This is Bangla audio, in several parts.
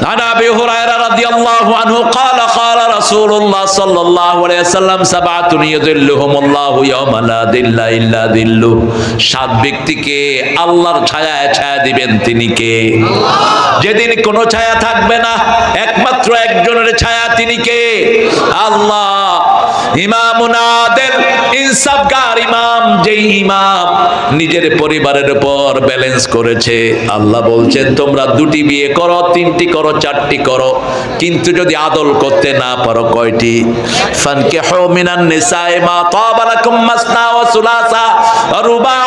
عن أبي هريرة رضي الله عنه قال قال رسول الله صلى الله عليه وسلم سبعة يظلهم الله يوم لا ظل إلا ظله সাত ব্যক্তিকে আল্লাহর ছায়ায় ছায়া দিবেন তিনি কে? যেদিন কোনো ছায়া থাকবে না, একমাত্র একজনের ছায়া, তিনি কে? আল্লাহ। ইমামুন আদিল, ইনসাফগার ইমাম, যেই ইমাম নিজের পরিবারের উপর ব্যালেন্স করেছে। আল্লাহ বলছেন তোমরা দুটি বিয়ে করো, তিনটি করো, চারটি করো, কিন্তু যদি আদল করতে না পারো কয়টি? ফানকিহু মিনান নিসাই মা তাবা লাকুম মাসনা ওয়া সুলাসা ওয়া রুবা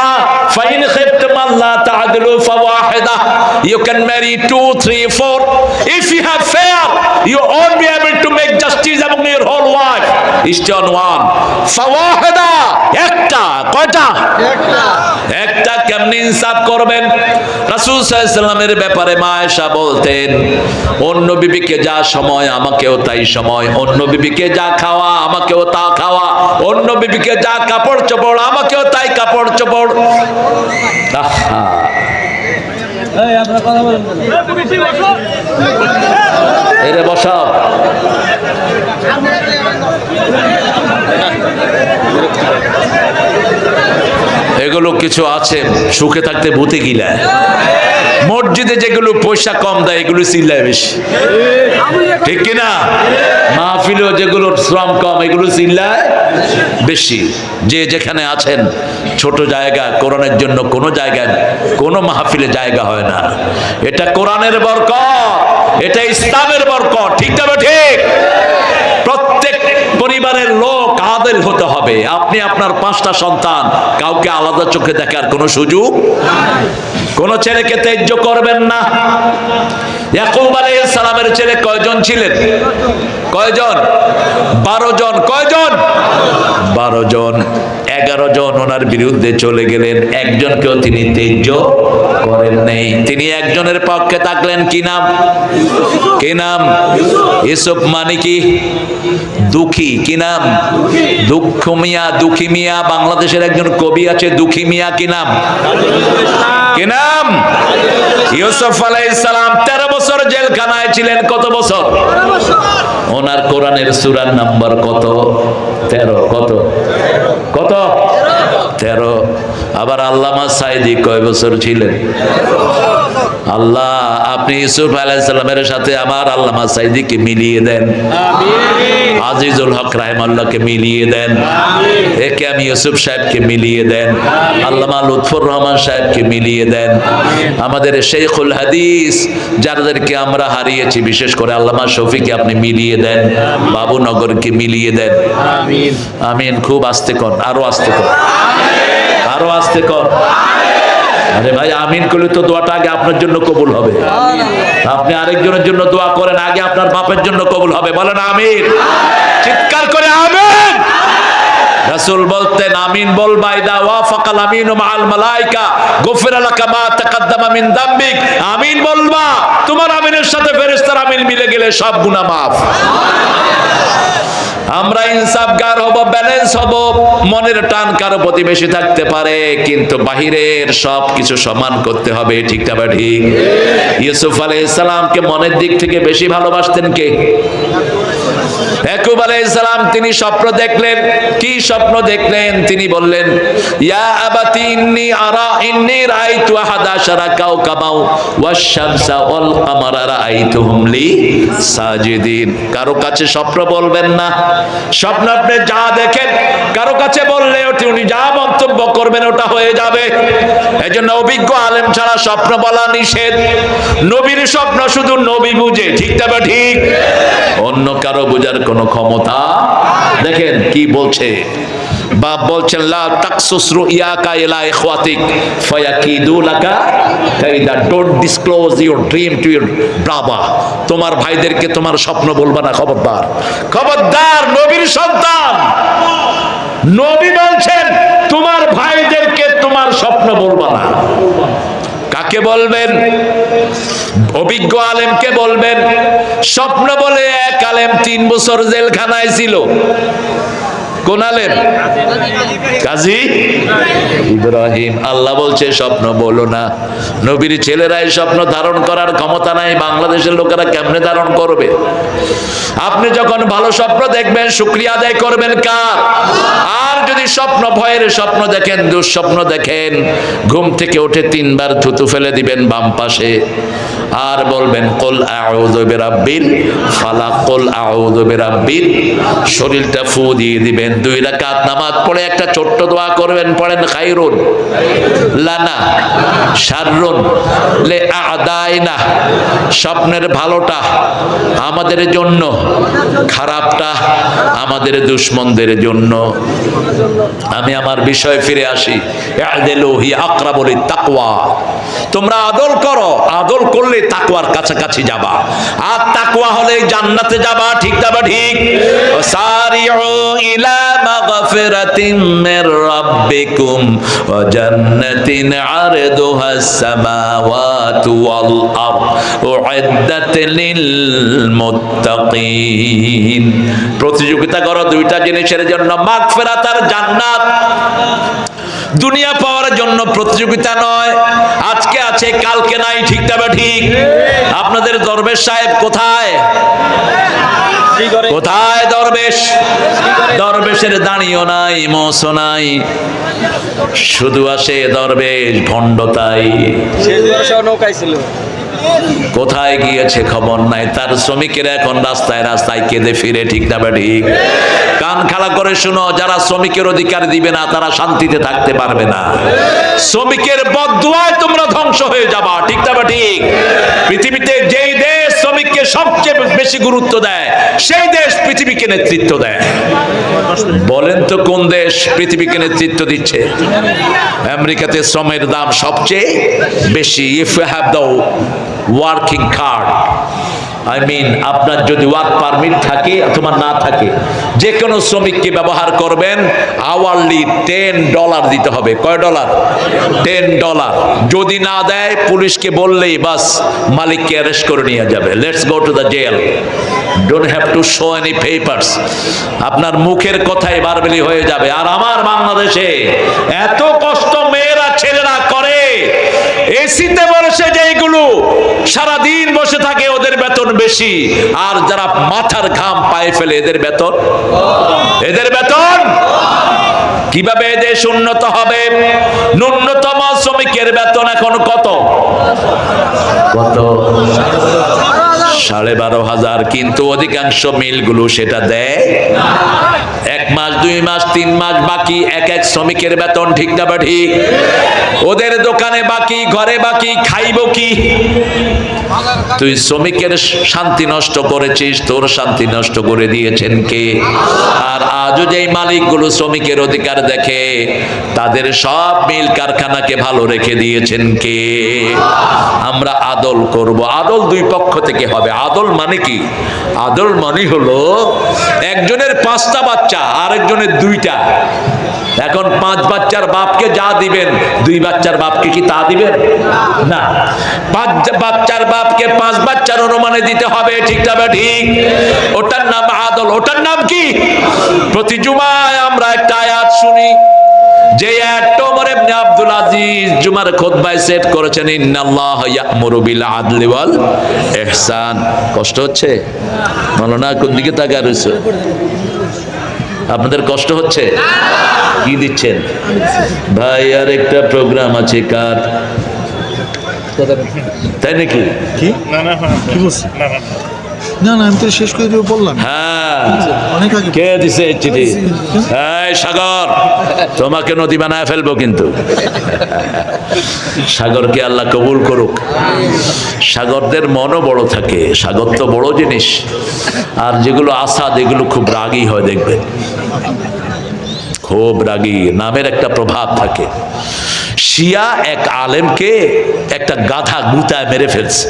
ফাইন খিফতুম আল্লা তা'দিলু ফাওয়াহিদা। You can marry 2, 3, 4. If you have failed, you won't be able to make justice among your whole life. Question 1. ফাওয়াহিদা, একটা। কয়টা? একটা। কেমনে ইনসাফ করবেন? রাসূল সাল্লাল্লাহু আলাইহি ওয়াসাল্লামের ব্যাপারে মা আয়েশা বলতেন, অন্য বিবিকে যা সময় আমাকেও তাই সময়, অন্য বিবিকে যা খাওয়া আমাকেও তা খাওয়া, অন্য বিবিকে যা কাপড় চোপড় আমাকেও তাই কাপড় চোপড়। এরে বসাও। এগুলো কিছু আছে সুখে থাকতে ভূতে গিলায়। মসজিদে যেগুলো পয়সা কম দেয় এগুলো চিল্লায় বেশি, ঠিক কিনা? মাহফিলেও যেগুলো শ্রম কম এগুলো চিল্লায় বেশি। যে যেখানে আছেন, ছোট জায়গা কোরআনের জন্য কোনো জায়গায় কোনো মাহফিলে জায়গা হয় না। এটা কোরআনের বরকত, এটা ইসলামের বরকত, ঠিক তবে ঠিক। প্রত্যেক পরিবারের লোক আদিল হতে হবে। আপনি আপনার 5টা সন্তান, কাউকে আলাদা চোখে দেখার কোনো সুযোগ, কোন ছেলেকে ত্যায্য করবেন না। ইয়াকুব আলাইহিস সালামের ছেলে কয়জন ছিলেন? কয়জন? 12 জন। কয়জন? 12 জন। 11 জন ওনার বিরুদ্ধে চলে গেলেন, একজনকেও তিনি ত্যায্য করেন নাই। তিনি একজনের পক্ষে থাকলেন। কি নাম? কি নাম? ইউসুফ। মানে কি? দুঃখী। কি নাম? দুঃখ মিয়া, দুঃখী মিয়া। বাংলাদেশের একজন কবি আছে দুঃখী মিয়া। কি নাম? কি নাম? ইউসুফ আলাইহিস সালাম 13 বছর জেলখানায় ছিলেন। কত বছর? ওনার কোরআনের সূরার নাম্বার কত? 13। কত? কত? 13। আবার আল্লামা সাইদি কয় বছর ছিলেন? আল্লাহ, আপনি ইউসুফ আলাইহিস সালামের সাথে আমার আল্লামা সাইদিকে মিলিয়ে দেন, আমিন। আজিজুল হক রাহিমাহুল্লাহকে মিলিয়ে দেন, আমিন। একে আমি ইউসুফ সাহেবকে মিলিয়ে দেন, আমিন। আল্লামা লুৎফর রহমান সাহেবকে মিলিয়ে দেন, আমিন। আমাদের শেখুল হাদিস যাদেরকে আমরা হারিয়েছি, বিশেষ করে আল্লামা শফিকে আপনি মিলিয়ে দেন, আমিন। বাবুনগরকে মিলিয়ে দেন, আমিন। আমিন। খুব আস্তে কর, আরো আস্তে কর, আরো আস্তে কর। আরে ভাই, আমিন করলে তো দোয়াটা আগে আপনার জন্য কবুল হবে। আপনি আরেকজনের জন্য দোয়া করেন, আগে আপনার বাপের জন্য কবুল হবে। বলেন আমিন। চিৎকার করে আমিন। রাসূল বলতেন, আমিন বলবা ইদা ওয়াফাকাল আমিনু মাআল মালায়েকা গুফিরা লাকা মা তাকাদ্দামা মিন যামবিক। আমিন বলবা, তোমার আমিনের সাথে ফেরেশতার আমিন মিলে গেলে সব গুনাহ মাফ। আমরা ইনসাফগার হব, ব্যালেন্স হব। মনের টান কারো প্রতি বেশি থাকতে পারে, কিন্তু বাহিরের সব কিছু সমান করতে হবে, ঠিক না ঠিক? ইউসুফ আলাইহিস সালামকে মনের দিক থেকে বেশি ভালোবাসতেন কে? ইয়াকুব আলাইহিস সালাম। তিনি স্বপ্ন দেখলেন। কি স্বপ্ন দেখলেন? তিনি বললেন, ইয়া আবাতি ইন্নী রাআইতু আহাদা আশারা কাওকাবাও ওয়াশ-শামসা ওয়াল কামারা রাআইতুহুম লি সাজিদিন। কারো কাছে স্বপ্ন বলবেন না। স্বপ্ন আপনি যা দেখেন কারো কাছে বললে উনি যা মন্তব্য করবেন ওটা হয়ে যাবে। এজন্য অভিজ্ঞ আলেম ছাড়া স্বপ্ন বলা নিষেধ। নবীর স্বপ্ন শুধু নবী বুঝে, ঠিক তবে ঠিক। অন্য কারো বোঝার কোনো ক্ষমতা। দেখেন কি বলছে, বাপ বলছেন, লা তাকসুস রুইয়াকা ইলা ইখওয়াতিক ফায়াকিদু লাকা কাইদা। Don't disclose your dream to your brother. তোমার ভাইদেরকে তোমার স্বপ্ন বলবা না, খবরদার, খবরদার। নবীর সন্তান নবী বলছেন, তোমার ভাইদেরকে তোমার স্বপ্ন বলবা না। কাকে বলবেন? অভিজ্ঞ আলেমকে বলবেন। স্বপ্ন বলে এক আলেম 3 বছর জেলখানায় ছিল। কোন আলেম? কাজী ইব্রাহিম। আল্লাহ বলছে স্বপ্ন বলো না। নবীর ছেলেরাই স্বপ্ন ধারণ করার ক্ষমতা নাই, বাংলাদেশের লোকেরা কেমনে ধারণ করবে? আপনি যখন ভালো স্বপ্ন দেখবেন শুকরিয়া আদায় করবেন কার? আর যদি স্বপ্ন ভয়ের স্বপ্ন দেখেন, দুঃস্বপ্ন দেখেন, ঘুম থেকে উঠে 3 বার থুতু ফেলে দিবেন বাম পাশে, আর বলবেন কুল আউযু বিরাব্বিল ফালাক, কুল আউযু বিরাব্বিল, শরীরটা ফু দিয়ে দিবেন। 2 রাকাত নামাজ পড়ে একটা ছোট্ট দোয়া করবেন, পড়েন খায়রুন লানা শাররুন লি আ'দাইনা, স্বপ্নের ভালোটা আমাদের জন্য, খারাপটা আমাদের দুশমনদের জন্য। আমি আমার বিষয়ে ফিরে আসি। ইআদিলু হি আকরাবু লিত-তাকওয়া, তোমরা আদল করো, আদল করলে তাকওয়ার কাছাকাছি যাবা, আর তাকওয়া হলে জান্নাতে যাবা। ঠিক না? ঠিক। সারিউ ইলা মাগফিরাতিন মির রাব্বিকুম ওয়া জান্নাতিন আরদুহাস সামাওয়াতু ওয়াল আরদ উইদ্দাত লিল মুত্তাকিন। প্রতিযোগিতা করো 2টা জিনিসের জন্য, মাগফিরাত আর জান্নাত। দুনিয়া পাওয়ার জন্য প্রতিযোগিতা নয়, আজকে আছে কালকে নাই। ঠিক না? ঠিক। আপনাদের দরবেশ সাহেব কোথায়? কোথায় দরবেশ? দরবেশের দাঁড়িও নাই, মোসও নাই, শুধু আসে দরবেশ ভণ্ডতাই। কোথায় গিয়েছে খবর নাই। তার শ্রমিকেরা এখন রাস্তায় রাস্তায় কেঁদে ফিরে। ঠিক না? ঠিক। কান খাড়া করে শুনো, যারা শ্রমিকের অধিকার দিবে না তারা শান্তিতে থাকতে পারবে না। শ্রমিকের বদদুয়ায় তোমরা ধ্বংস হয়ে যাবা। ঠিক না? ঠিক। পৃথিবীতে যেই দেশ শ্রমিককে সবচেয়ে বেশি গুরুত্ব দেয়, সেই দেশ পৃথিবীকে নেতৃত্ব দেয়। বলেন তো কোন দেশ পৃথিবীকে নেতৃত্ব দিচ্ছে? আমেরিকাতে শ্রমের দাম সবচেয়ে বেশি। If you have the working card, I mean আপনার যদি ওয়ার্ক পারমিট থাকে অথবা না থাকে, যে কোনো শ্রমিককে ব্যবহার করবেন, আওয়ারলি $10 দিতে হবে। কয় ডলার? $10। যদি না দেয় পুলিশকে বললেই বাস মালিককে অ্যারেস্ট করে নিয়ে যাবে। Let's go to the jail, don't have to show any papers. আপনার মুখের কথাই বারবেলি হয়ে যাবে। আর আমার বাংলাদেশে এত কষ্ট মেয়েরা ছেলেরা করে, এসিতে বসে যেগুলো সারাদিন বসে থাকে ওদের বেতন বেশি, আর যারা মাথার ঘাম পায়ে ফেলে এদের বেতন কিভাবে দেশ উন্নত হবে? ন্যূনতম শ্রমিকের বেতন এখন কত? 12,500। কিন্তু অধিকাংশ মিলগুলো সেটা দেয় 1 মাস 2 মাস 3 মাস বাকি এক শ্রমিকের বেতন। ঠিক না? ঠিক। ওদের দোকানে বাকি, ঘরে বাকি, খাইব কি? তুই শ্রমিকের শান্তি নষ্ট করেছিস, তোর শান্তি নষ্ট করে দিয়েছেন কে? আর আজও যেই মালিকগুলো শ্রমিকের অধিকার দেখে, তাদের সব মিল কারখানাকে ভালো রেখে দিয়েছেন কে? আমরা আদল করব। আদল 2 পক্ষ থেকে হবে। আদল মানে কি? আদল মানে হলো একজনের 5টা বাচ্চা, আরেকজনের 2টা। এখন 5 বাচ্চার বাপকে যা দিবেন, 2 বাচ্চার বাপকে কি তা দিবেন? না। 5 বাচ্চার বাপকে 5 বাচ্চার অনুমানে দিতে হবে। ঠিক না? ঠিক। ওটার নাম আদল। ওটার নাম কি? প্রতি জুমায় আমরা একটা আয়াত শুনি, যে আয়াতটা ওমর ইবনে আব্দুল আজিজ জুমার খুতবায় সেট করেছেন, ইন্নাল্লাহা ইয়া'মুরু বিল আদলি ওয়াল ইহসান। কষ্ট হচ্ছে? বলো না, কোন দিকে তাকায় রয়েছে? আপনাদের কষ্ট হচ্ছে? কি দিচ্ছেন ভাই? আর একটা প্রোগ্রাম আছে কার? তাই নাকি? কি কি বলছি? না আমি তো শেষ করে দিয়ে বললাম। হ্যাঁ, অনেক আগে কে দিছে চিঠি? এই সাগর, তোমাকে নদী বানায় ফেলবো কিন্তু। সাগরকে আল্লাহ কবুল করুক। সাগরদের মনও বড় থাকে, সাগর তো বড় জিনিস। আর যেগুলো আসাদ, এগুলো খুব রাগী হয়, দেখবেন খুব রাগী, নামের একটা প্রভাব থাকে। শিয়া এক আলেমকে একটা গাধা গুতায় মেরে ফেলছে।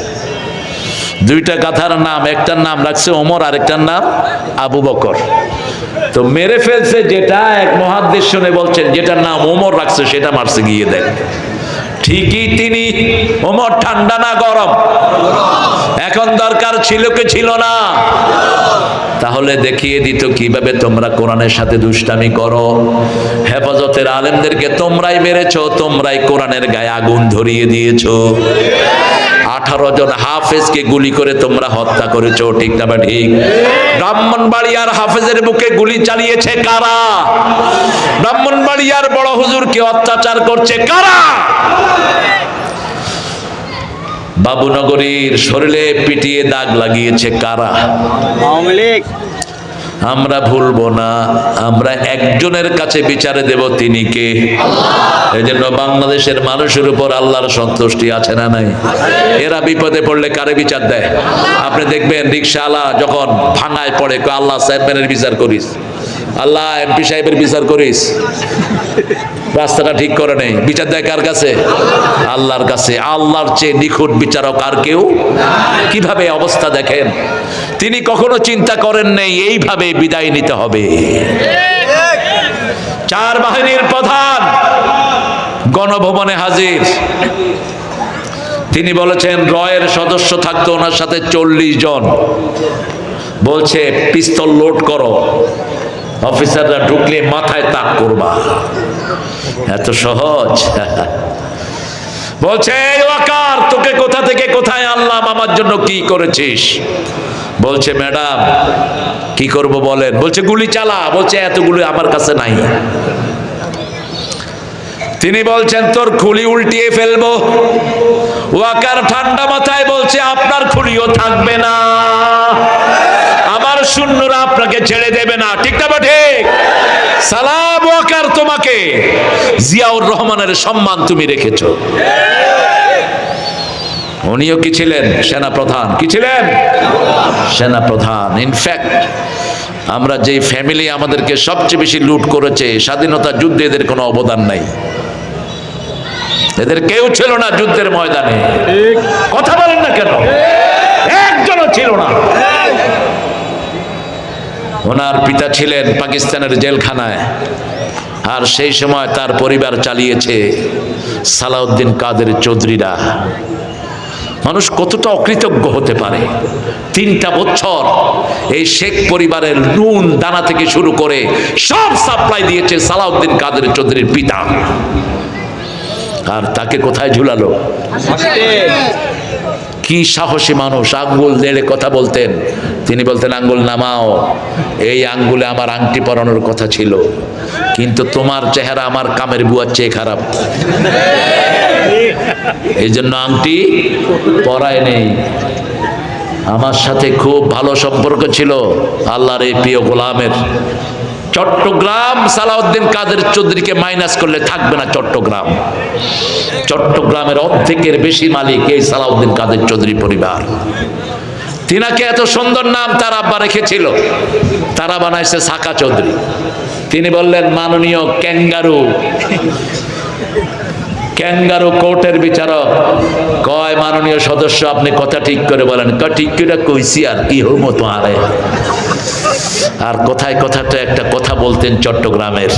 2টা গাধার নাম, একটার নাম রাখছে ওমর, আরেকটার নাম আবু বকর। তো মেরে ফেলছে যেটা, এক মুহাদ্দিস শুনে বলছেন যেটার নাম ওমর রাখছে সেটা মারছে গিয়ে। দেখ ঠিকই তিনি। ওমর ঠান্ডা না গরম? এখন দরকার ছিল কি ছিল না? তাহলে দেখিয়ে দিত কিভাবে তোমরা কোরআনের সাথে দুষ্টামি করো। হেফাজতের আলেমদেরকে তোমরাই মেরেছো, তোমরাই কোরআনের গায়ে আগুন ধরিয়ে দিয়েছো। 18 জন হাফেজকে গুলি করে তোমরা হত্যা করেছো, ঠিক না বা ঠিক? ব্রাহ্মণবাড়িয়ার হাফেজের বুকে গুলি চালিয়েছে কারা? ব্রাহ্মণবাড়িয়ার বড় হুজুরকে অত্যাচার করছে কারা? বাবুনগরীর শরীরে পিটিয়ে দাগ লাগিয়েছে কারা? আওয়ামী লীগ। আমরা ভুলবো না, আমরা একজনের কাছে বিচারে দেব, তিনি কে? এই জন্য বাংলাদেশের মানুষের উপর আল্লাহর সন্তুষ্টি আছে না নাই? এরা বিপদে পড়লে কারে বিচার দেয়? আপনি দেখবেন রিক্সাওয়ালা যখন ভাঙায় পড়ে, কয় আল্লাহ চেয়ারম্যানের বিচার করিস, আল্লাহ এমপি সাহেবের বিচার করিস, রাস্তাটা ঠিক করে নেই, বিচার দেয় কার কাছে? আল্লাহর কাছে। আল্লাহর চেয়ে নিখুঁত বিচারক আর কেউ? কিভাবে অবস্থা দেখেন, তিনি কখনো চিন্তা করেন নেই এইভাবে বিদায় নিতে হবে। 4 বাহিনীর প্রধান গণভবনে হাজির। তিনি বলেছেন রয়ের সদস্য থাকতো ওনার সাথে 40 জন। বলছে পিস্তল লোড করো, অফিসাররা ঢুকলে মাথায় তাক করবা। এত সহজ? বলছে এই ওয়াকার, তোকে কোথা থেকে কোথায় আনলাম, আমার জন্য কি করেছিস? বলছে ম্যাডাম কি করব বলেন। বলছে গুলি চালা। বলছে এতগুলো আমার কাছে নাই। তিনি বলছেন তোর খুলি উল্টিয়ে ফেলবো। ওয়াকার ঠান্ডা মাথায় বলছে আপনার খুলিও থাকবে না, আমার সৈন্যরা আপনাকে ছেড়ে দেবে না, ঠিক না ঠিক? সালাম ওয়াকার, তোমাকে জিয়াউর রহমানের সম্মান তুমি রেখেছো। উনিও কি ছিলেন? সেনাপ্রধান। কি ছিলেন? সেনাপ্রধান। ইনফ্যাক্ট আমরা যে ফ্যামিলি আমাদেরকে সবচেয়ে বেশি লুট করেছে, স্বাধীনতা যুদ্ধে এদের কোনো অবদান নাই। এদের কেউ ছিল না যুদ্ধের ময়দানে। কথা বলেন না কেন? একজনও ছিল না। ওনার পিতা ছিলেন পাকিস্তানের জেলখানায়, আর সেই সময় তার পরিবার চালিয়েছে সালাউদ্দিন কাদের চৌধুরীরা। মানুষ কতটা অকৃতজ্ঞ হতে পারে? 3টা বছর এই শেখ পরিবারের নুন দানা থেকে শুরু করে সব সাপ্লাই দিয়েছে সালাউদ্দিন কাদের চৌধুরীর পিতা। আর তাকে কোথায় ঝুলালো? কি সাহসী মানুষ! আঙ্গুল নেড়ে কথা বলতেন। তিনি বলতেন আঙ্গুল নামাও, এই আঙ্গুলে আমার আংটি পরানোর কথা ছিল, কিন্তু তোমার চেহারা আমার কামের বুয়ার চেয়ে খারাপ, এই জন্য আংটি পরায় নেই। আমার সাথে খুব ভালো সম্পর্ক ছিল আল্লাহর এই প্রিয় গোলামের। চট্টগ্রাম সালাউদ্দিন কাদের চৌধুরীকে মাইনাস করলে থাকবে না চট্টগ্রাম। চট্টগ্রামের অর্ধেকের বেশি মালিক এই সালাউদ্দিন কাদের চৌধুরী পরিবার। তিনাকে এত সুন্দর নাম তার আব্বা রেখেছিল, তারা বানাইছে সাকা চৌধুরী। তিনি বললেন মাননীয় ক্যাঙ্গারু কোর্টের বিচারক। কয় মাননীয় সদস্য আপনি কথা ঠিক করে বলেন। ঠিক করে কইছি, আর কি হবো তোমারে। আর কথায় কথাতে একটা কথা বলতেন চট্টগ্রামের।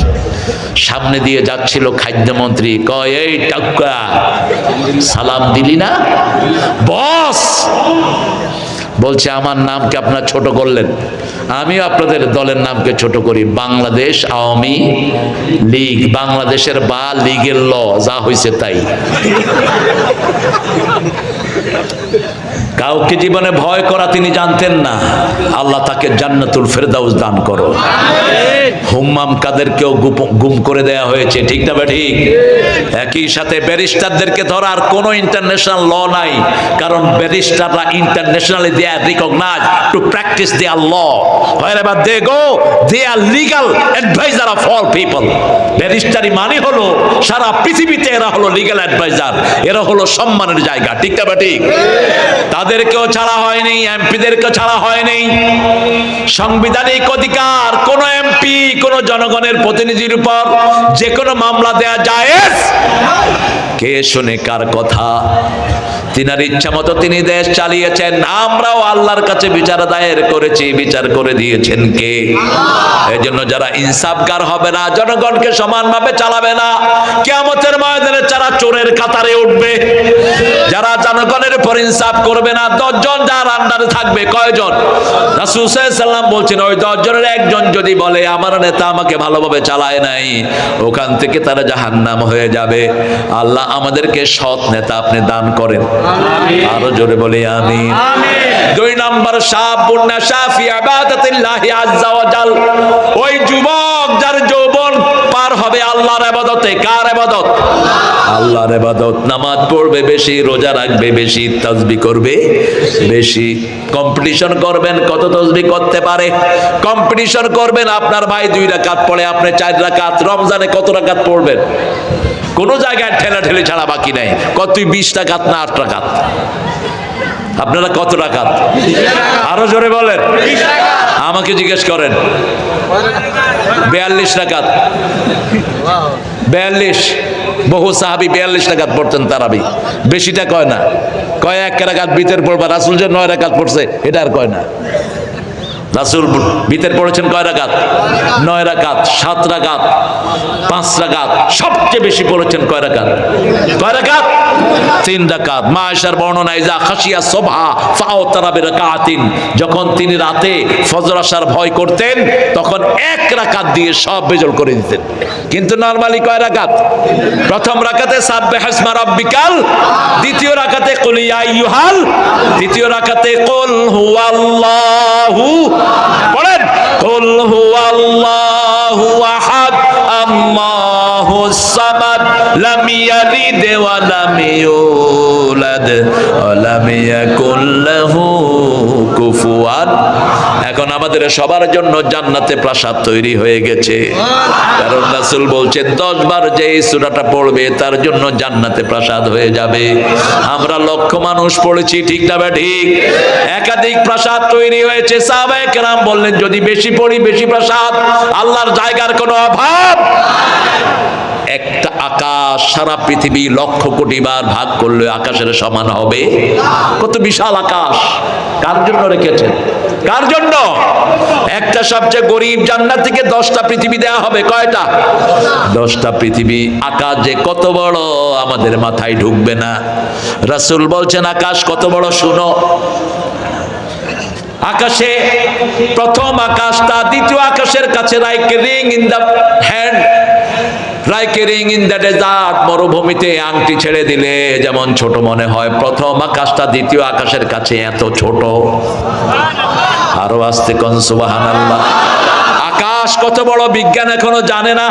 সামনে দিয়ে যাচ্ছিল খাদ্যমন্ত্রী, কয় এই টাক্কা সালাম দিলি না বস? বলছে আমার নামকে আপনারা ছোট করলেন, আমিও আপনাদের দলের নামকে ছোট করি। বাংলাদেশ আওয়ামী লীগ, বাংলাদেশের বা লীগের ল, যা হয়েছে তাই। কাউকে জীবনে ভয় করা তিনি জানতেন না। আল্লাহ তাকে জান্নাতুল ফেরদাউস দান করো। হুম্মাম কাদেরকেও গুম করে দেয়া হয়েছে, ঠিক না ঠিক? একই সাথে ব্যারিস্টারদেরকে ধরার কোনো ইন্টারন্যাশনাল ল নাই, কারণ ব্যারিস্টাররা internationally they are recognised to practise their law. wherever they go they are legal advisor of all people. ব্যারিস্টারি মানে হলো সারা পৃথিবীতে এরা হলো লিগ্যাল অ্যাডভাইজার, এরা হলো সম্মানের জায়গা, ঠিক না ঠিক? তাদেরকেও ছাড়া হয়নি, এমপিদেরকেও ছাড়া হয়নি। সাংবিধানিক অধিকার, কোন এমপি কোন জনগণের প্রতিনিধির উপর যে কোনো মামলা দেয়া জায়েজ। কে শুনে কার কথা? তিনার ইচ্ছা মতো তিনি দেশ চালিয়েছেন। আমরাও আল্লাহর কাছে বিচার দায়ের করেছি, বিচার করে দিয়েছেন কে? এই জন্য যারা ইনসাফগার হবে না, জনগণকে সমানভাবে চালাবে না, কিয়ামতের ময়দানে যারা চোরের কাতারে উঠবে, যারা জনগণের উপর ইনসাফ করবে না, 10 জন যার আন্ডারে থাকবে, কয়জন? রাসূল সাল্লাল্লাহু আলাইহি ওয়াসাল্লাম বলছেন ওই 10 জনের একজন যদি বলে আমার নেতা আমাকে ভালোভাবে চালায় নাই, ওখান থেকে তারা জাহান্নাম হয়ে যাবে। আল্লাহ আমাদেরকে সৎ নেতা আপনি দান করেন, আরো জোরে বলি আমিন। 2 নম্বর, শাবুন নাশা ফি ইবাদাতিল্লাহি আযজা ওয়া জাল, ওই যুবক যার যৌবন পার হবে আল্লাহর ইবাদতে। কার ইবাদত? আল্লাহর ইবাদত। নামাজ পড়বে বেশি, রোজা রাখবে বেশি, তাসবিহ করবে বেশি। কম্পিটিশন করবেন কত তাসবিহ করতে পারে, কম্পিটিশন করবেন আপনার ভাই 2 রাকাত পড়ে, আপনি 4 রাকাত। রমজানে কত রাকাত পড়বেন? কোন জায়গায় ঠেলাঠেলি ছাড়া বাকি নাই। কত, তুই 20 রাকাত না 8 রাকাত? আপনারা কত রাকাত? আরো জোরে বলেন। আমাকে জিজ্ঞেস করেন। 42 রাকাত। 42। বহু সাহাবী 42 রাকাত পড়তেন তারাবি। বেশিটা কয় না, কয় 1 রাকাত ভিতর পড়বা। রাসূল যে 9 রাকাত পড়ছে এটা আর কয় না। রাসূল ভিতর পড়েছেন কয় রাকাত? 9 রাকাত, 7 রাকাত, 5 রাকাত। সবচেয়ে বেশি পড়েছেন কয় রাকাত? কয় রাকাত? 3 রাকাত। মা আয়েশার বর্ণনা, ইজা খাশিয়া সুবহা ফাওতারা বিরাকাতিন, যখন তিনি রাতে ফজর আসার ভয় করতেন তখন 1 রাকাত দিয়ে সব বেজল করে দিতেন। কিন্তু নরমালি কয় রাকাত? প্রথম রাকাতে সাব্বিহ ইসমা রাব্বিকাল, দ্বিতীয় রাকাতে কুল ইয়া আইয়ুহাল, তৃতীয় রাকাতে কুল হুয়াল্লাহু, পড়েন কুল হুয়াল্লাহু আহাদ আল্লাহুস সামাদ লাম ইয়ালিদ ওয়া লাম ইউলাদ ওয়া লাম ইয়াকুল লাহু কুফুয়ান। এখন আমাদের সবার জন্য জান্নাতে প্রাসাদ তৈরি হয়ে গেছে, কারণ রাসূল বলছেন 10 বার যে এই সূরাটা পড়বে তার জন্য জান্নাতে প্রাসাদ হয়ে যাবে। আমরা লক্ষ মানুষ পড়েছি, ঠিক না ঠিক? একাধিক প্রাসাদ তৈরি হয়েছে। সাহাবায়ে কেরাম বললেন যদি বেশি পড়ি বেশি প্রাসাদ, আল্লাহর জায়গার কোনো অভাব। একটা আকাশ সারা পৃথিবী লক্ষ কোটি বার ভাগ করলে আকাশের সমান হবে? কত বিশাল আকাশ! কার জন্য রেখেছেন? কার জন্য? একটা সবচেয়ে গরিব জান্নাত থেকে 10টা পৃথিবী দেয়া হবে। কয়টা? 10টা পৃথিবী। আকাশ যে কত বড় আমাদের মাথায় ঢুকবে না। রাসূল বলছেন আকাশ কত বড় শুনো। আকাশে প্রথম আকাশটা দ্বিতীয় আকাশের কাছে like a ring in the hand, like a ring in the desert. মরুভূমিতে আংটি ছেড়ে দিলে যেমন ছোট মনে হয়, প্রথম আকাশটা দ্বিতীয় আকাশের কাছে এত ছোট। আরো আস্তে কোন সুবহানাল্লাহ। আকাশ কত বড় বিজ্ঞান এখনো জানে না।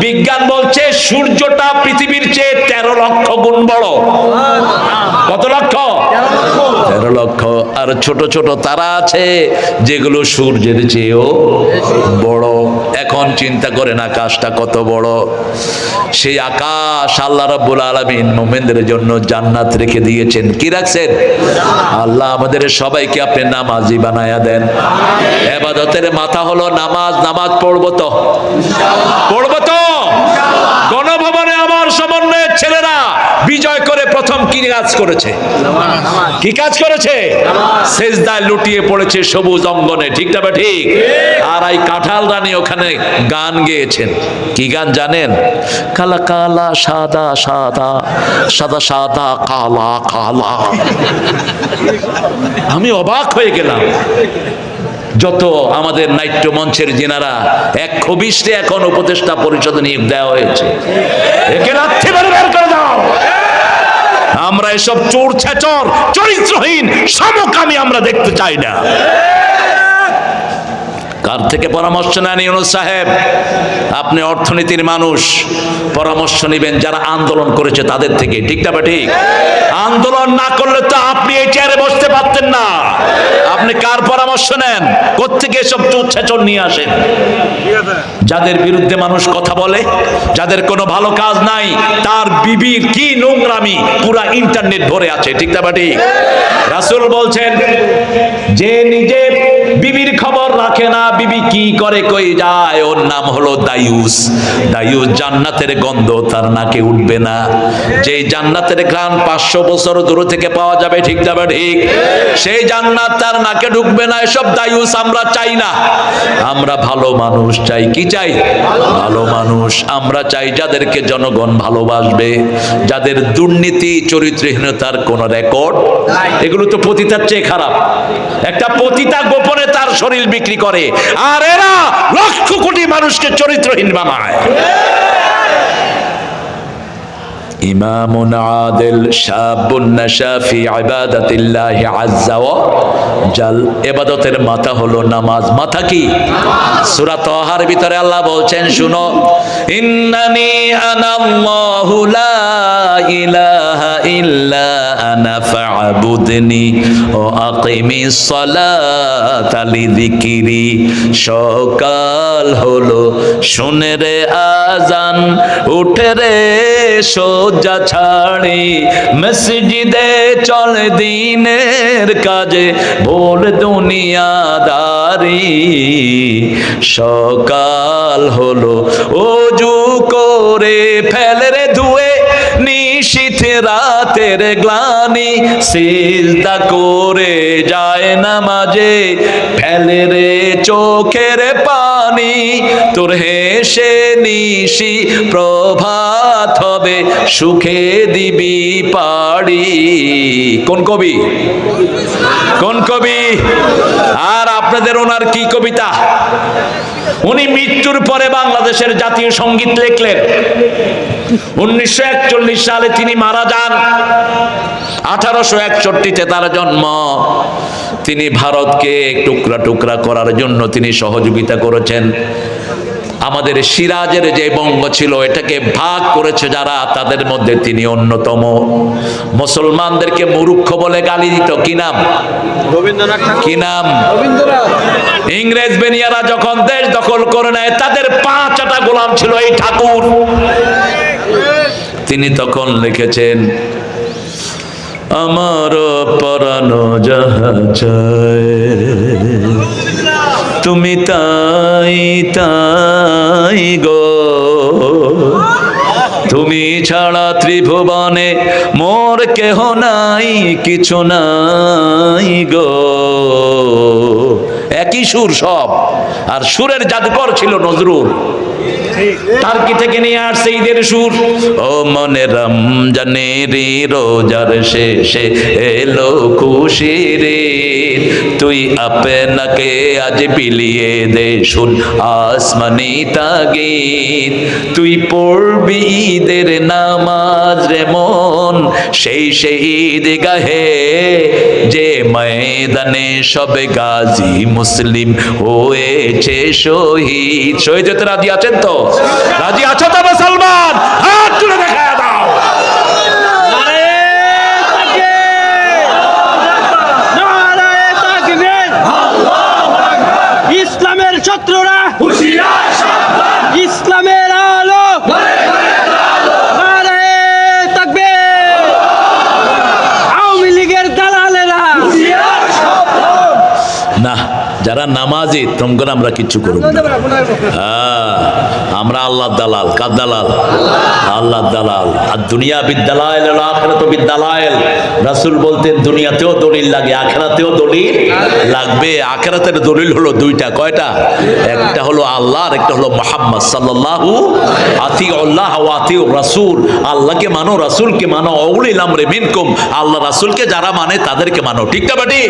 বিজ্ঞান বলছে সূর্যটা পৃথিবীর চেয়ে 13 লক্ষ গুণ বড়। কত লক্ষ? 13 লক্ষ। আর ছোট ছোট তারা আছে যেগুলো সূর্যের চেয়েও বড়। এখন চিন্তা করেন আকাশটা কত বড়। সেই আকাশ আল্লাহ রাব্বুল আলামিন মুমিনদের জন্য জান্নাত রেখে দিয়েছেন। কি রাখছেন? আল্লাহ আমাদের সবাইকে আপনি নামাজি বানায়া দেন। ইবাদতের মাথা হলো নামাজ। নামাজ পড়বো তো? পড়বো তো? গণভবনে আমার সমন্বয়ের ছেলেরা বিজয় করে প্রথম কি কাজ করেছে? কি কাজ করেছে? সেজদায় লুটিয়ে পড়েছে সবুজ অঙ্গনে, ঠিক না ঠিক? আর এই কাঁঠাল রানী ওখানে গান গেয়েছেন। কি গান জানেন? কালা কালা সাদা সাদা, সাদা সাদা কালা কালা। আমি অবাক হয়ে গেলাম। যত আমাদের নাট্য মঞ্চের যিনারা 120 এখন উপদেষ্টা পরিষদে নিয়োগ দেওয়া হয়েছে, একে লাথি মেরে বের করে দাও। আমরা এসব চোর ছেচর চরিত্রহীন সমকামী আমরা দেখতে চাই না। কার থেকে পরামর্শ নেন ইউনূস সাহেব? আপনি অর্থনীতির মানুষ, পরামর্শ নেবেন যারা আন্দোলন করেছে তাদের থেকে, ঠিক না ঠিক? আন্দোলন না করলে তো আপনি এই চেয়ারে বসতে পারতেন না। আপনি কার পরামর্শ নেন? কোত্থেকে এসব চোর ছেচর নিয়ে আসেন? যাদের বিরুদ্ধে মানুষ কথা বলে, যাদের কোনো ভালো কাজ নাই, তার বিবির কি নোংরামি পুরা ইন্টারনেট ভরে আছে, ঠিক না ঠিক? রাসূল বলছেন যে নিজে বিবির খবর রাখে রাখে না, বিবি কি করে কই যায়, ওর নাম হলো দায়ুস। দায়ুস জান্নাতের গন্ধ তার নাকে উঠবে না। যেই জান্নাতের ঘ্রাণ 500 বছর দূর থেকে পাওয়া যাবে, ঠিক যাবে ঠিক, সেই জান্নাত তার নাকে ঢুকবে না। এসব দায়ুস আমরা চাই না। আমরা ভালো মানুষ চাই। কি চাই? ভালো মানুষ। আমরা চাই যাদেরকে জনগণ ভালোবাসবে, যাদের দুর্নীতি চরিত্রহীনতার কোন রেকর্ড। এগুলো তো পতিতার চেয়ে খারাপ। একটা পতিতা গোপনে তার শরীর বিক্রি করে, আর এরা লক্ষ কোটি মানুষকে চরিত্রহীন বানায়। ইমামুন আদিল শাবুন নাশা ফি ইবাদাতিল্লাহি আযজা ওয়া জাল। ইবাদতের মাথা হলো নামাজ। মাথা কি? সূরা তাহার ভিতরে আল্লাহ বলছেন, শুনো, ইন্নানি আনাল্লাহু লা ইলাহা ইল্লা আনা ফা'বুদনি ওয়া আকিমিস সালাতা লিযিকরি। সকাল হলো, শুনে রে আজান, উঠে রে সজ্জা ছাড়ি, মসজিদে চল দিনের কাজে, ভোল দুনিয়াদারি। সকাল হলো, ওযু করে ফেলে রে ধুয়ে নিশীথ রাতের গ্লানি, সিজদা করে যায় নামাজে, ফেলে রে চোখের পানি। তোর হেসে নিশি প্রভাত হবে, সুখে দিবি পাড়ি। কোন কবি? কোন কবি? আর আপনাদের ওনার কি কবিতা? উনি মৃত্যুর পরে বাংলাদেশের জাতীয় সঙ্গীত লিখলেন। 1941 সালে তিনি মারা যান। 1861-তে তার জন্ম। তিনি ভারতকে টুকরা টুকরা করার জন্য তিনি সহযোগিতা করেছেন। আমাদের সিরাজের যে বঙ্গ ছিল, এটাকে ভাগ করেছে যারা, তাদের মধ্যে তিনি অন্যতম। মুসলমানদেরকে মূর্খ বলে গালি দিত। কি নাম? কি নাম? ইংরেজ বেনিয়ারা যখন দেশ দখল করে নেয়, তাদের 5টা গোলাম ছিল এই ঠাকুর। তিনি তখন লিখেছেন, আমার পরানো যাহা চায়, তুমি তাই তাই গো, তুমি ছাড়া ত্রিভুবনে মোর কেহ নাই, কিছু নাই গো। একই সুর সব। আর সুরের জাদুকর ছিল নজরুল। টার্কি থেকে নিয়ে আসছে ঈদের সুর। ও মনে রমজানের রোজার শেষে এলো খুশির, তুই আপনাকে আজ বিলিয়ে দে, শুন আসমানি তাগিদ। তুই পড়বি ঈদের নামাজ রে মন, সেই ঈদ গাহে, যে ময়দানে সব গাজী মুসলিম হয়েছে শহীদ। শহীদ হতে রাজি আছেন তো? রাজি আছো তো মুসলমান? হাত তুলে দেখা দাও। ইসলামের শত্রুরা ইসলামের আলো, আওয়ামী লীগের দালালেরা না, যারা নামাজি তোমরা আমরা কিচ্ছু করব না। আমরা আল্লাহ দালাল। কার দালাল? আল্লাহ দালাল। আর দুনিয়া বিদ্যালাইল, আখিরাত বিদ্যালাইল। রাসূল বলতেন, দুনিয়াতেও দলিল লাগে, আখিরাতেও দলিল লাগবে। আখিরাতের দলিল হলো 2টা। কয়টা? একটা হলো আল্লাহ, আর একটা হলো মুহাম্মদ সাল্লাল্লাহু আতিউল্লাহ ওয়া আতিউর রাসূল। আল্লাহকে মানো, রাসূলকে মানো। উলিল আমরি মিনকুম। আল্লাহ রাসূলকে যারা মানে তাদেরকে মানো। ঠিক না বাটি?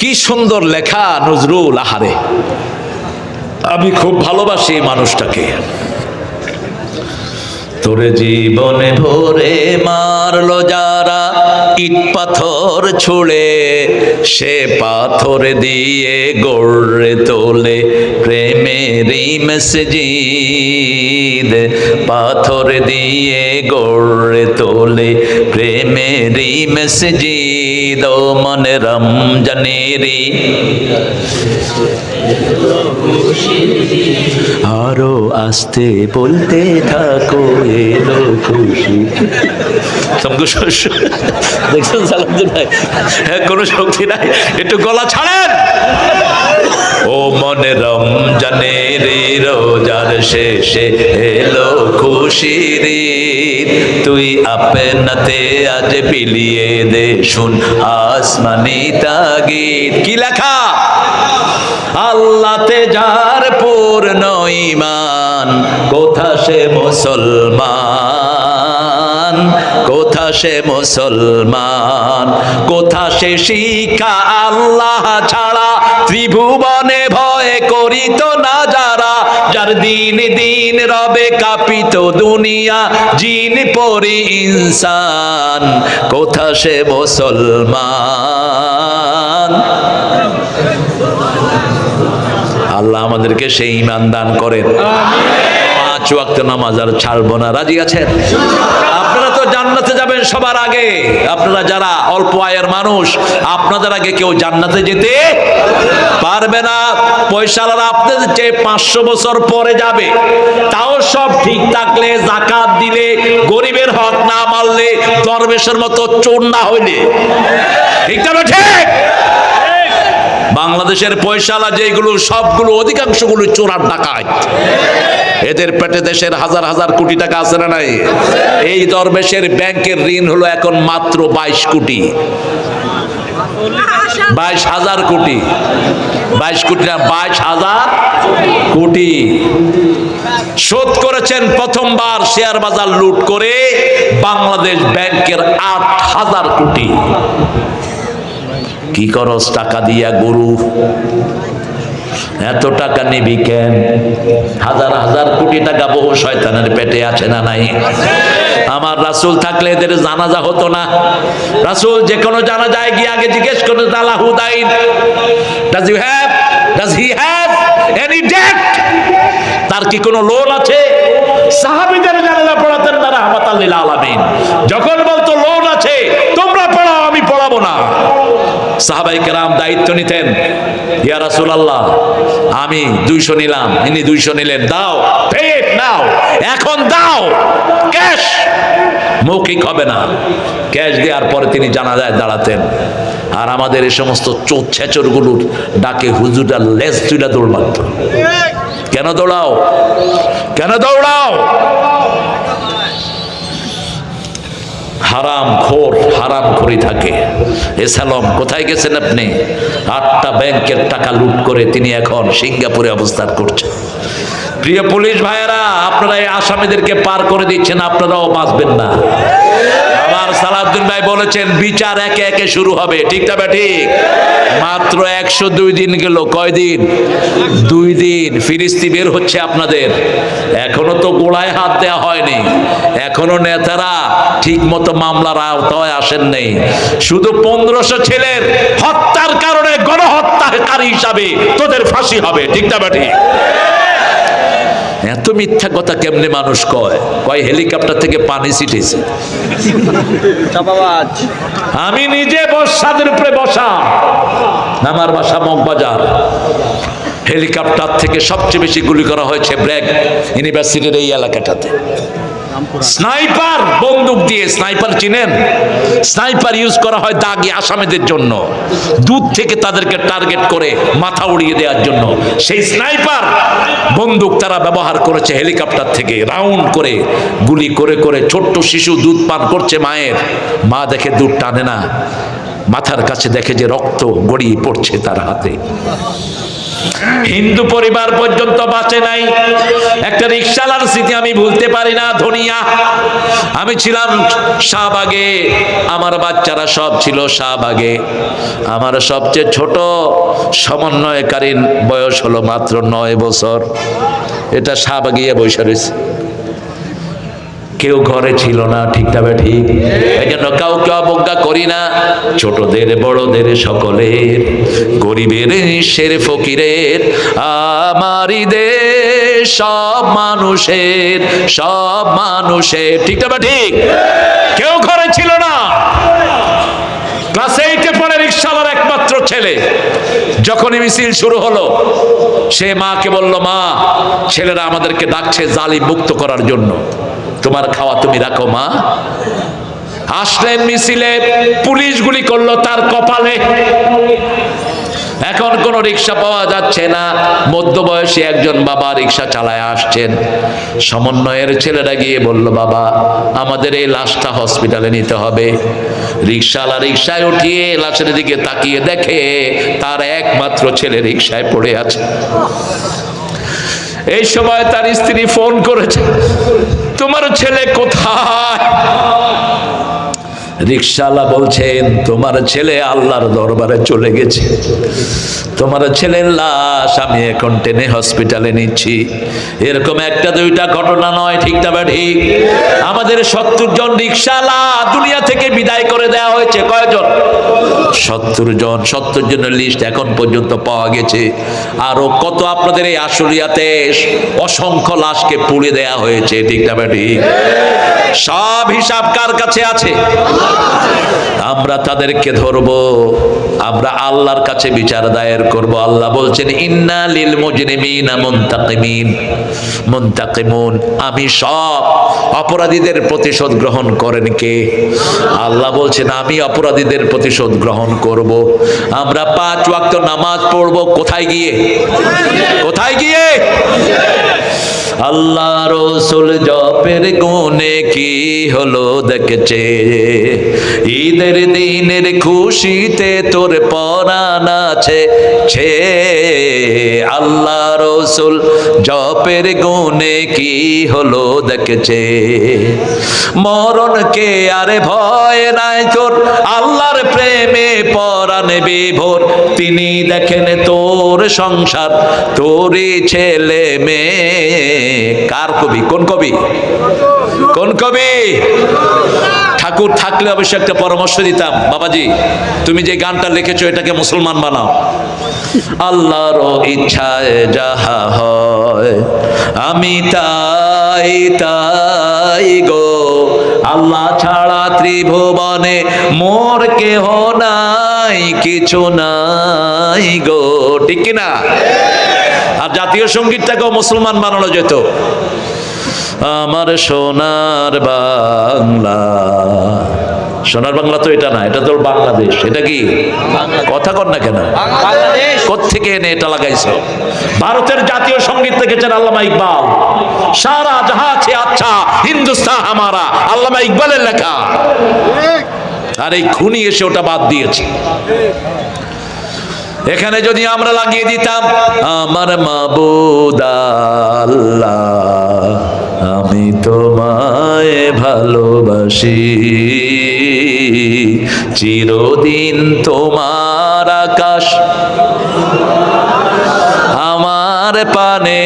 কি সুন্দর লেখা নজরুল। আহারে, আমি খুব ভালোবাসি এই মানুষটাকে। তোরে জীবনে ভরে মারলো যারা, ইট পাথর ছুঁড়ে, সে পাথর দিয়ে গড়ে তোলে প্রেমেরই মসজিদ। পাথর দিয়ে গড়ে তোলে প্রেমেরই মসজিদ। ও মনে রমজানেরই আরো আস্তে বলতে থাকো, এলো খুশি। দেখছেন সালামুদ্দিন ভাই, কোনো শক্তি নাই, একটু গলা ছাড়েন। ও মনে রমজানের রোজার শেষে এলো খুশির ঈদ, তুই আপনাতে আজ বিলিয়ে দে শুন আসমানি তাগিদ। কি লেখা? আল্লাহতে যার পূর্ণ ঈমান, কোথা সে মুসলমান, কোথা সে মুসলমান, কোথা সে শিক্ষা আল্লাহ ছাড়া ত্রিভুবনে ভয় করিত না যারা, যার দিন দিন রবে কাঁপিত দুনিয়া জিন পরি ইনসান, কোথা সে মুসলমান। আল্লাহ আমাদেরকে সেই ঈমান দান করেন। 5 ওয়াক্ত নামাজ আর ছাড়বো না, রাজি আছেন? আপনারা তো জান্নাতে যাবেন সবার আগে। আপনারা যারা অল্প আয়ের মানুষ, আপনাদের আগে কেউ জান্নাতে যেতে পারবে না। পয়সাওয়ালারা আপনাদের চেয়ে 500 বছর পরে যাবে। তাও সব ঠিক থাকলে, যাকাত দিলে, গরিবের হক না মারলে, দরবেশের মতো চোর না হইলে। ঠিক না ঠিক? বাংলাদেশের পয়সাওয়ালা যেগুলো, সবগুলো অধিকাংশগুলো চোরার ডাকাত। এদের পেটে দেশের হাজার হাজার কোটি টাকা আছে না নাই? এই দরবেশের ব্যাংকের ঋণ হলো এখন মাত্র 22 কোটি, 22,000 কোটি, 22 কোটি না, 22,000 কোটি শোধ করেছেন প্রথমবার শেয়ার বাজার লুট করে বাংলাদেশ ব্যাংকের 8,000 কোটি। কি করস টাকা দিয়া গরু? এত টাকা নিবি কেন? হাজার হাজার কোটি টাকা বহু শয়তানের পেটে আছে না নাই? আমার রাসূল থাকলে এদের জানাজা হতো না। রাসূল যে কোনো জানাজায় গিয়ে আগে জিজ্ঞেস করে, আল্লাহু দাইন, does he have any date? তার কি কোনো লোন আছে? সাহাবীদের জানাজা পড়াতেন না রাহমাতাল লিল আলামিন। যখন বলতো লোন আছে, তোমরা পড়াও, আমি পড়াবো না। সাহাবায়ে কেরাম দায়িত্ব নিতেন, ইয়া রাসূলুল্লাহ আমি 200 নিলাম, ইনি 200 নিলেন, দাও, পে ইট নাও, এখন দাও, ক্যাশ। মৌখিক হবে না, ক্যাশ দেওয়ার পরে তিনি জানাজায় দাঁড়াতেন। আর আমাদের এই সমস্ত চোর ছেচরগুলোর ডাকে হুজুরটা লেজ তুলে দৌড় মারত। কেন দৌড়াও? কেন দৌড়াও? হারাম খোর, হারাম খোরি থাকে। এসালম কোথায় গেছেন আপনি? 8টা ব্যাংকের টাকা লুট করে তিনি এখন সিঙ্গাপুরে অবস্থান করছেন। প্রিয় পুলিশ ভাইয়েরা, আপনারা এই আসামিদেরকে পার করে দিচ্ছেন, আপনারাও বাঁচবেন না। আমার সালাউদ্দিন ভাই বলেছেন বিচার একে একে শুরু হবে। ঠিক না ঠিক? মাত্র 102 দিন গেল। কয়দিন? 2 দিন। ফিরিস্তি বের হচ্ছে আপনাদের। এখনো তো গোড়ায় হাত দেওয়া হয়নি, এখনো নেতারা ঠিক মতো মামলার আওতায় আসেন নেই। শুধু 1500 ছেলের হত্যার কারণে গণহত্যাকারী হিসাবে তোদের ফাঁসি হবে। ঠিক না ঠিক? এত মিথ্যা কথা কেমনে মানুষ কয়? হেলিকপ্টার থেকে পানি ছিটেছে। আমি নিজে ছাদের উপরে বসা, আমার বাসা মগবাজার। হেলিকপ্টার থেকে সবচেয়ে বেশি গুলি করা হয়েছে ব্র্যাক ইউনিভার্সিটির এই এলাকাটাতে। স্নাইপার বন্দুক দিয়ে, স্নাইপার চিনেন? স্নাইপার ইউজ করা হয় দাগি আসামিদের জন্য, দূর থেকে তাদেরকে টার্গেট করে মাথা উড়িয়ে দেওয়ার জন্য। সেই স্নাইপার বন্দুক তারা ব্যবহার করেছে হেলিকপ্টার থেকে রাউন্ড করে গুলি করে করে। ছোট্ট শিশু দুধ পান করছে মায়ের, মা দেখে দুধ টানে না, মাথার কাছে দেখে যে রক্ত গড়িয়ে পড়ছে তার হাতে। হিন্দু পরিবার পর্যন্ত বাঁচে নাই। একটা রিকশালার স্মৃতি আমি ভুলতে পারি না। ধনিয়া, আমি ছিলাম শাহবাগে, আমার বাচ্চারা সব ছিল শাহবাগে। আমার সবচেয়ে ছোট সমন্বয়কারীর বয়স হলো মাত্র 9 বছর। এটা শাহবাগিয়ে বসে রয়েছে, কেউ ঘরে ছিল না। ঠিক তবে ঠিক? এই জন্য কাউকে অবজ্ঞা করি না। ছোটদের বড়দের সকলের, গরিবের নিঃস্বের ফকিরের, আমারই দেশ সব মানুষের, সব মানুষের। ঠিক তবে ঠিক? কেউ ঘরে ছিল না। ক্লাস 8-এ পড়ে রিকশাওয়ালার একমাত্র ছেলে। যখনই মিছিল শুরু হলো, সে মাকে বলল, মা, ছেলেরা আমাদেরকে ডাকছে জালিম মুক্ত করার জন্য, তোমার খাওয়া তুমি রাখো মা। আসলেন মিছিলে, পুলিশ গুলি করলো তার কপালে। এখন এখন কোনো রিক্সা পাওয়া যাচ্ছে না। মধ্যবয়সী একজন বাবা রিক্সা চালায় আসছেন। সমন্বয়ের ছেলেরা গিয়ে বলল, বাবা আমাদের এই লাশটা হসপিটালে নিতে হবে। রিক্সাওয়ালা রিক্সায় উঠিয়ে লাশের দিকে তাকিয়ে দেখে তার একমাত্র ছেলে রিক্সায় পড়ে আছে। এই সময় তার স্ত্রী ফোন করেছে, তোমার ছেলে কোথায়? রিক্সাওয়ালা বলছেন, তোমার ছেলে আল্লাহর দরবারে চলে গেছে। তোমার ছেলের লাশ আমি এখন টেনে হসপিটালে নিচ্ছি। এরকম একটা দুইটা ঘটনা নয়, ঠিক না ঠিক? আমাদের 70 জন রিক্সাওয়ালা দুনিয়া থেকে বিদায় করে দেওয়া হয়েছে। কয়জন? 70 জন। 70 জনের লিস্ট এখন পর্যন্ত পাওয়া গেছে। আরো কত আপনাদের এই আশুলিয়াতে অসংখ্য লাশকে পুড়ে দেওয়া হয়েছে, ঠিক না ঠিক? সব হিসাব কার কাছে আছে? আমরা তাদেরকে ধরবো, আমরা আল্লাহর কাছে বিচার দায়ের করব। আল্লাহ বলছেন, ইন্না লিল মুজরিমিনা মুনতাকিমুন। আমি সব অপরাধীদের প্রতিশোধ গ্রহণ করেন কে? আল্লাহ বলছেন, আমি অপরাধীদের প্রতিশোধ গ্রহণ করব। আমরা 5 ওয়াক্ত নামাজ পড়ব কোথায় গিয়ে? কোথায় গিয়ে? আল্লাহ রসুল জপের গুণে কি হলো দেখছে, ঈদের দিনের খুশিতে তোর পরাণ আছে ছে। আল্লাহ রসুল জপের গুণে কি হলো দেখছে, মরণকে আরে ভয় নাই তোর, আল্লাহর প্রেমে পরাণ বিভোর। তিনি দেখেন তোর সংসার, তোরই ছেলে মেয়ে। কার কবি? কোন কবি? কোন কবি? ঠাকুর থাকলে অবশ্যই একটা পরামর্শ দিতাম, বাবাজি তুমি যে গানটা লিখেছো এটাকে মুসলমান বানাও। আল্লাহর ইচ্ছায় যাহা হয় আমি তাই তাই গো, আল্লাহ ছাড়া ত্রিভুবনে মোর কেহ নাই, কিছু নাই গো, ঠিক কিনা? আর জাতীয় সঙ্গীতটাকেও মুসলমান বানানো যেত, আমার সোনার বাংলা। সোনার বাংলা তো এটা না, এটা তো বাংলাদেশ। এটা কি কথা কর না কেন? কোত্থেকে এনে এটা লাগাইছো? ভারতের জাতীয় সঙ্গীত লিখেছেন আল্লামা ইকবাল। সারা জাহাঁ আছে আচ্ছা হিন্দুস্তান হামারা, আল্লামা ইকবালের লেখা। আর এই খুনি এসে ওটা বাদ দিয়েছে। এখানে যদি আমরা লাগিয়ে দিতাম, আমার মাবুদ আল্লাহ আমি তোমায় ভালোবাসি, চিরদিন তোমার আকাশ আমার পানে,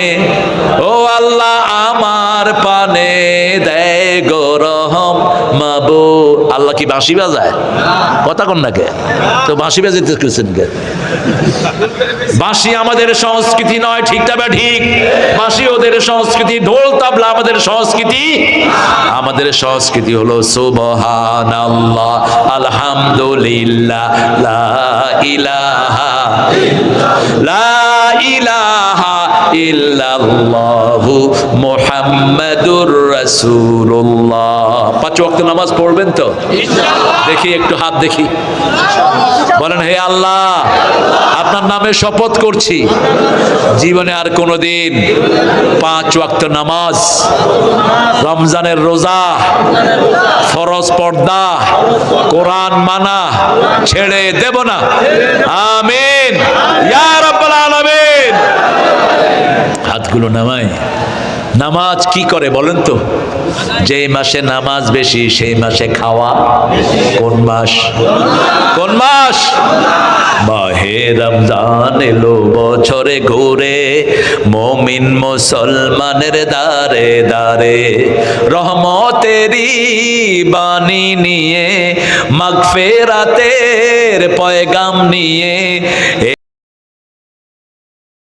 ও আল্লাহ আমার পানে দেয় গো রহম মাবুদ। আল্লাহ কি বাঁশি বাজায়? কথা কন না কে? তো বাঁশি বাজাইতে গেছেন কে? বাঁশি আমাদের সংস্কৃতি নয়, ঠিক না ঠিক? বাঁশি ওদের সংস্কৃতি, ঢোল তাবলা আমাদের সংস্কৃতি। আমাদের সংস্কৃতি হলো সুবহানাল্লাহ, আলহামদুলিল্লাহ, লা ইলাহা লা ইলাহা ইল্লাল্লাহু মুহাম্মাদুর রাসূলুল্লাহ। 5 ওয়াক্ত নামাজ পড়বেন তো? দেখি একটু হাত দেখি, বলেন হে আল্লাহ আপনার নামে শপথ করছি জীবনে আর কোনোদিন 5 ওয়াক্ত নামাজ, রমজানের রোজা, ফরজ পর্দা, কোরআন মানা ছেড়ে দেব না। আমিন ইয়া রাব্বাল আলামিন। হাতগুলো নামাই। নামাজ কি করে বলেন তো? যে মাসে নামাজ বেশি সেই মাসে খাওয়া। কোন মাস? কোন মাস? মাহে রমজান এলো বছরে ঘুরে, মুমিন মুসলমানের দারে দারে, রহমতেরই বাণী নিয়ে, মাগফিরাতের পয়গাম নিয়ে।